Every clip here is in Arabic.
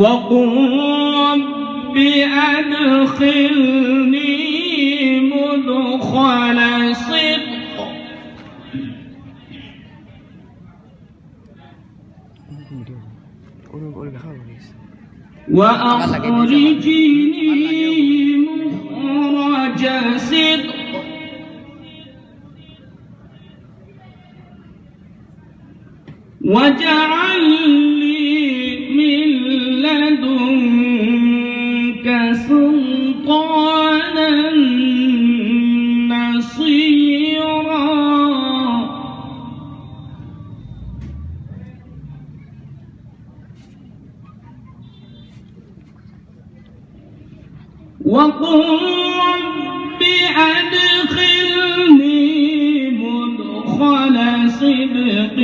وقل رب أدخلني مدخل صدق وأخرجني مخرج صدق واجعل لي من لدنك سلطانا نصيرا وقل رب أدخلني مدخل صدق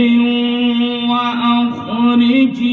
وأخرجني